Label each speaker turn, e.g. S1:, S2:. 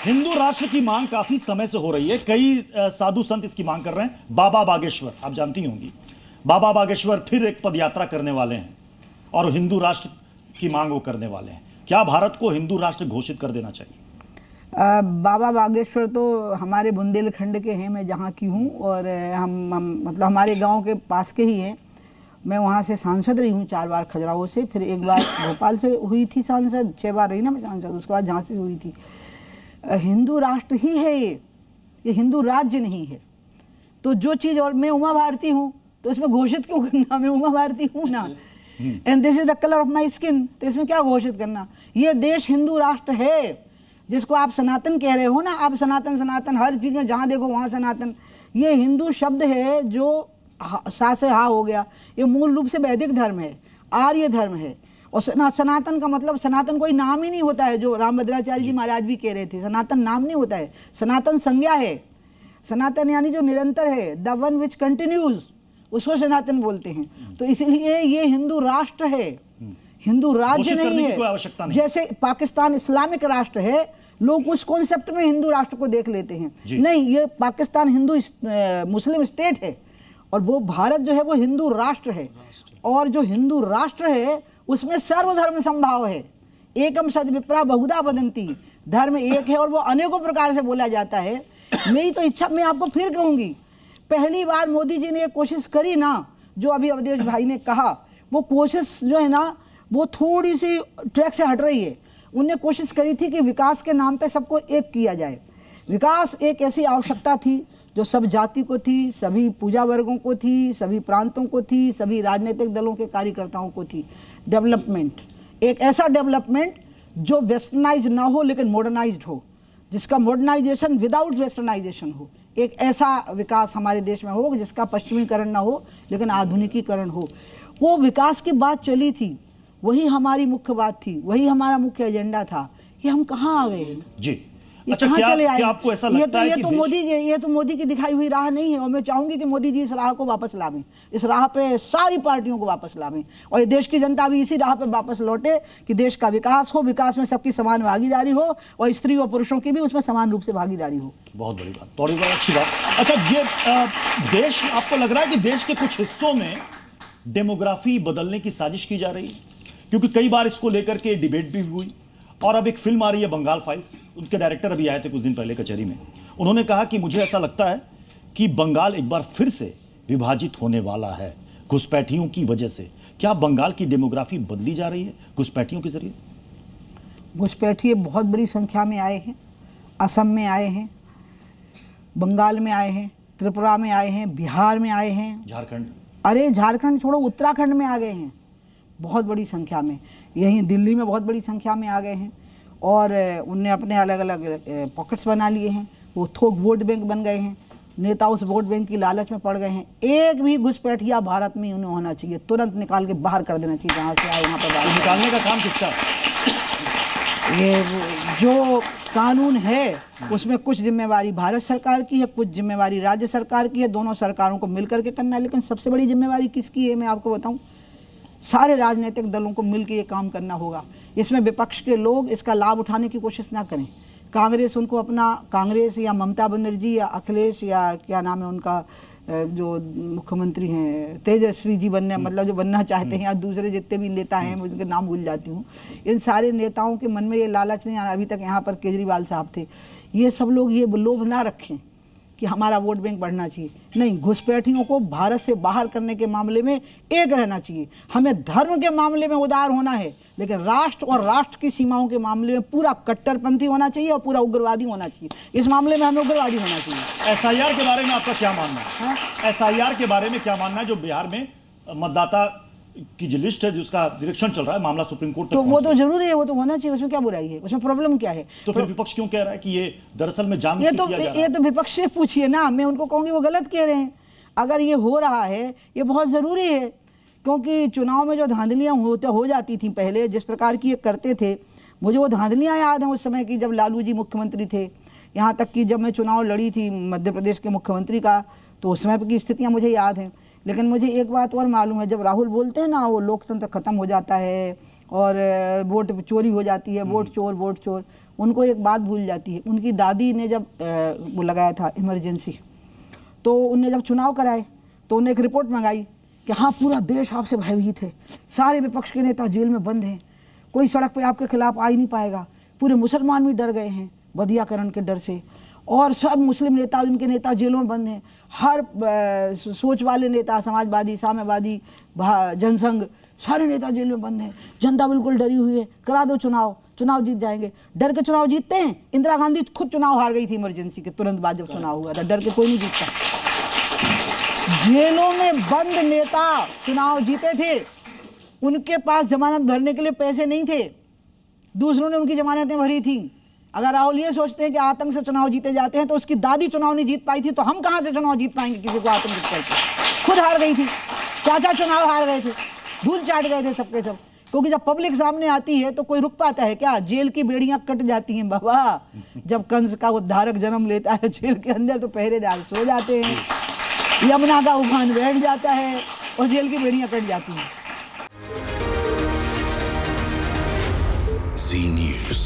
S1: हिंदू राष्ट्र की मांग काफी समय से हो रही है। कई साधु संत इसकी मांग कर रहे हैं। बाबा बागेश्वर, आप जानती होंगी, बाबा बागेश्वर फिर एक पद यात्रा करने वाले हैं और हिंदू राष्ट्र की मांग वो करने वाले हैं। क्या भारत को हिंदू राष्ट्र घोषित कर देना चाहिए?
S2: बाबा बागेश्वर तो हमारे बुंदेलखंड के हैं, मैं जहाँ की हूँ, और हम मतलब हमारे गांव के पास के ही हैं। मैं वहाँ से सांसद रही हूँ 4 बार खजुराहो से, फिर एक बार भोपाल से हुई थी सांसद, 6 बार रही ना मैं सांसद, उसके बाद झांसी से हुई थी। हिंदू राष्ट्र ही है ये हिंदू राज्य नहीं है। तो जो चीज़, और मैं उमा भारती हूँ तो इसमें घोषित क्यों करना, मैं उमा भारती हूँ ना, and this is the colour of my skin, तो इसमें क्या घोषित करना। ये देश हिंदू राष्ट्र है, जिसको आप सनातन कह रहे हो ना, आप सनातन सनातन हर चीज़ में जहाँ देखो वहाँ सनातन, ये हिंदू शब्द है जो सा से हा हो गया। ये मूल रूप से वैदिक धर्म है, आर्य धर्म है। और सनातन का मतलब, सनातन कोई नाम ही नहीं होता है, जो रामभद्राचार्य जी महाराज भी कह रहे थे, सनातन नाम नहीं होता है, सनातन संज्ञा है। सनातन यानी जो निरंतर है, द वन विच कंटिन्यूज, उसको सनातन बोलते हैं। तो इसलिए ये हिंदू राष्ट्र है, हिंदू राज्य नहीं है। जैसे पाकिस्तान इस्लामिक राष्ट्र है, लोग उस कॉन्सेप्ट में हिंदू राष्ट्र को देख लेते हैं। नहीं, ये पाकिस्तान हिंदू मुस्लिम स्टेट है, और वो भारत जो है वो हिंदू राष्ट्र है। और जो हिंदू राष्ट्र है उसमें सर्वधर्म संभाव है। एकम सद विप्रा बहुधा वदंती, धर्म एक है और वो अनेकों प्रकार से बोला जाता है। मेरी तो इच्छा, मैं आपको फिर कहूँगी, पहली बार मोदी जी ने एक कोशिश करी ना, जो अभी अवधेश भाई ने कहा, वो कोशिश जो है ना वो थोड़ी सी ट्रैक से हट रही है। उनने कोशिश करी थी कि विकास के नाम पे सबको एक किया जाए। विकास एक ऐसी आवश्यकता थी जो सब जाति को थी, सभी पूजा वर्गों को थी, सभी प्रांतों को थी, सभी राजनीतिक दलों के कार्यकर्ताओं को थी। डेवलपमेंट, एक ऐसा डेवलपमेंट जो वेस्टर्नाइज ना हो लेकिन मॉडर्नाइज्ड हो, जिसका मॉडर्नाइजेशन विदाउट वेस्टर्नाइजेशन हो। एक ऐसा विकास हमारे देश में हो जिसका पश्चिमीकरण ना हो लेकिन आधुनिकीकरण हो। वो विकास की बात चली थी, वही हमारी मुख्य बात थी, वही हमारा मुख्य एजेंडा था। ये हम कहाँ आ गए
S1: जी?
S2: ये
S1: अच्छा,
S2: कहाँ चले आए?
S1: आपको ऐसा लगता है कि
S2: ये तो मोदी की दिखाई हुई राह नहीं है, और मैं चाहूंगी कि मोदी जी इस राह को वापस लावें, इस राह पे सारी पार्टियों को वापस लावें, और ये देश की जनता भी इसी राह पे वापस लौटे कि देश का विकास हो, विकास में सबकी समान भागीदारी हो, और स्त्री और पुरुषों की भी उसमें समान रूप से भागीदारी हो।
S1: बहुत बड़ी बात, बड़ी बात, अच्छी बात। अच्छा, ये देश, आपको लग रहा है कि देश के कुछ हिस्सों में डेमोग्राफी बदलने की साजिश की जा रही है? क्योंकि कई बार इसको लेकर के डिबेट भी हुई, और अब एक फिल्म आ रही है बंगाल फाइल्स, उनके डायरेक्टर अभी आए थे कुछ दिन पहले कचहरी में। उन्होंने कहा कि मुझे ऐसा लगता है कि बंगाल एक बार फिर से विभाजित होने वाला है घुसपैठियों की वजह से। क्या बंगाल की डेमोग्राफी बदली जा रही है घुसपैठियों के जरिए?
S2: घुसपैठिए बहुत बड़ी संख्या में आए हैं, असम में आए हैं, बंगाल में आए हैं, त्रिपुरा में आए हैं, बिहार में आए हैं,
S1: झारखंड,
S2: अरे झारखंड छोड़ो, उत्तराखंड में आ गए हैं बहुत बड़ी संख्या में। यहीं दिल्ली में बहुत बड़ी संख्या में आ गए हैं, और उनने अपने अलग अलग पॉकेट्स बना लिए हैं। वो थोक वोट बैंक बन गए हैं, नेता उस वोट बैंक की लालच में पड़ गए हैं। एक भी घुसपैठिया भारत में उन्हें होना चाहिए, तुरंत निकाल के बाहर कर देना चाहिए, जहाँ से आए वहाँ पर
S1: निकालने का काम किसका?
S2: ये जो कानून है उसमें कुछ जिम्मेवारी भारत सरकार की है, कुछ जिम्मेवारी राज्य सरकार की है, दोनों सरकारों को मिलकर के करना है। लेकिन सबसे बड़ी जिम्मेवारी किसकी है मैं आपको बताऊं, सारे राजनीतिक दलों को मिलकर ये काम करना होगा। इसमें विपक्ष के लोग इसका लाभ उठाने की कोशिश ना करें। कांग्रेस उनको अपना, कांग्रेस या ममता बनर्जी या अखिलेश या क्या नाम है उनका, जो मुख्यमंत्री हैं तेजस्वी जी बनने, मतलब जो बनना चाहते हैं, या दूसरे जितने भी नेता हैं, मैं उनके नाम भूल जाती हूँ, इन सारे नेताओं के मन में ये लालच नहीं आया। अभी तक यहाँ पर केजरीवाल साहब थे, ये सब लोग ये लोभ ना रखें कि हमारा वोट बैंक बढ़ना चाहिए। नहीं, घुसपैठियों को भारत से बाहर करने के मामले में एक रहना चाहिए। हमें धर्म के मामले में उदार होना है, लेकिन राष्ट्र और राष्ट्र की सीमाओं के मामले में पूरा कट्टरपंथी होना चाहिए और पूरा उग्रवादी होना चाहिए। इस मामले में हमें उग्रवादी होना चाहिए।
S1: एसआईआर के बारे में आपका क्या मानना है? एसआईआर के बारे में क्या मानना है? जो बिहार में मतदाता की जो लिस्ट है जिसका निरीक्षण चल रहा है, मामला सुप्रीम कोर्ट तक,
S2: तो वो तो जरूरी है, वो तो होना चाहिए, उसमें क्या बुराई है, उसमें प्रॉब्लम क्या है?
S1: तो फिर विपक्ष क्यों कह रहा है कि ये दरअसल में जानबूझ
S2: ये
S1: के किया जा रहा है?
S2: ये तो विपक्ष से पूछिए ना, मैं उनको कहूँगी वो गलत कह रहे हैं। अगर ये हो रहा है, ये बहुत ज़रूरी है, क्योंकि चुनाव में जो धांधलियाँ हो जाती थी पहले, जिस प्रकार की ये करते थे, मुझे वो धांधलियाँ याद हैं उस समय की, जब लालू जी मुख्यमंत्री थे। यहाँ तक कि जब मैं चुनाव लड़ी थी मध्य प्रदेश के मुख्यमंत्री का, तो उस समय की स्थितियाँ मुझे याद हैं। लेकिन मुझे एक बात और मालूम है, जब राहुल बोलते हैं ना वो लोकतंत्र खत्म हो जाता है और वोट चोरी हो जाती है, वोट चोर, उनको एक बात भूल जाती है। उनकी दादी ने जब वो लगाया था इमरजेंसी, तो उनने जब चुनाव कराए तो उन्हें एक रिपोर्ट मंगाई कि हाँ पूरा देश आपसे भयभीत है, सारे विपक्ष के नेता जेल में बंद हैं, कोई सड़क पे आपके खिलाफ आ ही नहीं पाएगा, पूरे मुसलमान भी डर गए हैं बदियाकरण के डर से, और सब मुस्लिम नेता, उनके नेता जेलों में बंद हैं, हर सोच वाले नेता, समाजवादी, साम्यवादी, जनसंघ, सारे नेता जेल में बंद हैं, जनता बिल्कुल डरी हुई है, करा दो चुनाव, चुनाव जीत जाएंगे। डर के चुनाव जीतते हैं? इंदिरा गांधी खुद चुनाव हार गई थी इमरजेंसी के तुरंत बाद जब चुनाव हुआ था, डर के कोई नहीं जीतता। जेलों में बंद नेता चुनाव जीते थे, उनके पास जमानत भरने के लिए पैसे नहीं थे, दूसरों ने उनकी जमानतें भरी थी। अगर राहुल ये सोचते हैं कि आतंक से चुनाव जीते जाते हैं, तो उसकी दादी चुनाव नहीं जीत पाई थी, तो हम कहाँ से चुनाव जीत पाएंगे किसी को आतंकित करके? खुद हार गई थी, चाचा चुनाव हार गए थे, धूल चाट गए थे सबके सब। क्योंकि जब पब्लिक सामने आती है तो कोई रुक पाता है क्या? जेल की बेड़ियां कट जाती हैं बाबा। जब कंस का उद्धारक जन्म लेता है जेल के अंदर, तो पहरेदार सो जाते हैं, यमुना का उफान बैठ जाता है और जेल की बेड़ियां कट जाती हैं।
S3: Zee News.